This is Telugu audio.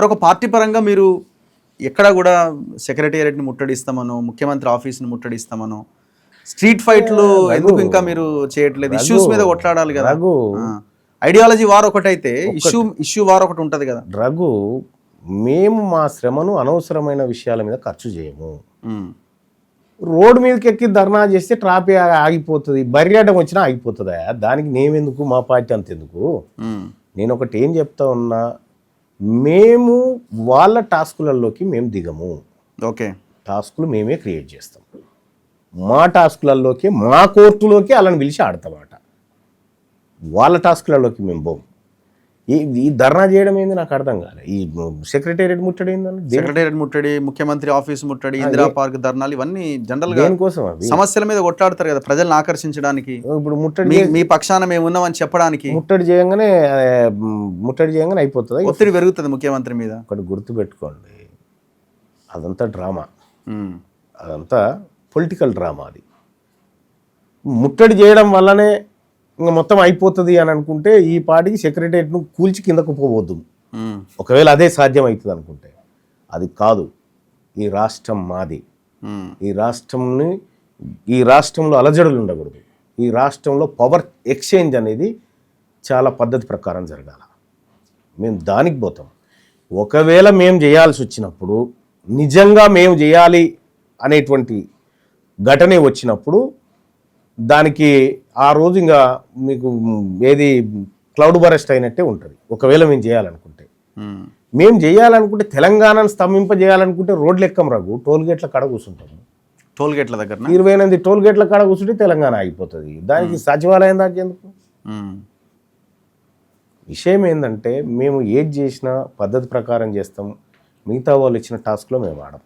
మరొక పార్టీ పరంగా మీరు ఎక్కడ కూడా సెక్రటేరియట్ని ముట్టడిస్తామనో, ముఖ్యమంత్రి ఆఫీస్ని ముట్టడిస్తామనో, స్ట్రీట్ ఫైట్లు ఎందుకు ఇంకా మీరు చేయట్లేదు? ఇష్యూస్ మీద కొట్లాడాలి కదా. ఐడియాలజీ వార్ ఒకటైతే ఇష్యూ వార్ ఒకటి ఉంటుంది కదా. రఘు, మేము మా శ్రమను అనవసరమైన విషయాల మీద ఖర్చు చేయము. రోడ్డు మీదకి ఎక్కి ధర్నా చేస్తే ట్రాఫిక్ ఆగిపోతుంది, బర్యాటం వచ్చినా ఆగిపోతుందా? దానికి నేమెందుకు, మా పార్టీ అంతెందుకు? నేను ఒకటి ఏం చెప్తా ఉన్నా, మేము వాళ్ళ టాస్కులలోకి మేము దిగము. ఓకే, టాస్కులు మేమే క్రియేట్ చేస్తాం. మా టాస్కులలోకి, మా కోర్టులోకి వాళ్ళని పిలిచి ఆడతామాట. వాళ్ళ టాస్కులలోకి మేము పోము. ఈ ధర్నా చేయడం ఏంది నాకు అర్థం కాలే. ఈ సెక్రటేరియట్ ముట్టడి ఏందని, సెక్రటేరియట్ ముట్టడి, ముఖ్యమంత్రి ఆఫీస్ ముట్టడి, ఇందిరా పార్క్ ధర్నాలు, ఇవన్నీ జనరల్ గా దేనికోసం? సమస్యల మీద కొట్లాడతారు కదా, ప్రజలను ఆకర్షించడానికి. ఇప్పుడు ముట్టడి మీ పక్షాన మేము ఉన్నామని చెప్పడానికి. ముట్టడి చేయంగానే అయిపోతుంది, ఒత్తిడి పెరుగుతుంది ముఖ్యమంత్రి మీద. ఒకటి గుర్తుపెట్టుకోండి, అదంతా డ్రామా, అదంతా పొలిటికల్ డ్రామా. అది ముట్టడి చేయడం వల్లనే ఇంకా మొత్తం అయిపోతుంది అని అనుకుంటే ఈ పార్టీకి సెక్రటేరియట్ను కూల్చి కిందకు పోవద్దు. ఒకవేళ అదే సాధ్యం అవుతుంది అనుకుంటే, అది కాదు. ఈ రాష్ట్రం మాది. ఈ రాష్ట్రంలో అలజడులు ఉండకూడదు. ఈ రాష్ట్రంలో పవర్ ఎక్స్చేంజ్ అనేది చాలా పద్ధతి ప్రకారం జరగాల. మేము దానికి పోతాం. ఒకవేళ మేము చేయాల్సి వచ్చినప్పుడు, నిజంగా మేము చేయాలి అనేటువంటి ఘటనే వచ్చినప్పుడు, దానికి ఆ రోజు ఇంకా మీకు ఏది క్లౌడ్ బరెస్ట్ అయినట్టే ఉంటుంది. ఒకవేళ మేము చేయాలనుకుంటే, చేయాలనుకుంటే తెలంగాణను స్తంభింపజేయాలనుకుంటే రోడ్లు ఎక్కం రఘు, టోల్గేట్ల కాడ కూర్చుంటాము. టోల్గేట్ల దగ్గర 28 టోల్గేట్ల కాడ కూర్చుంటే తెలంగాణ అయిపోతుంది. దానికి సచివాలయం దాకా ఎందుకు? విషయం ఏంటంటే, మేము ఏది చేసినా పద్ధతి ప్రకారం చేస్తాం. మిగతా వాళ్ళు ఇచ్చిన టాస్క్లో మేము ఆడం.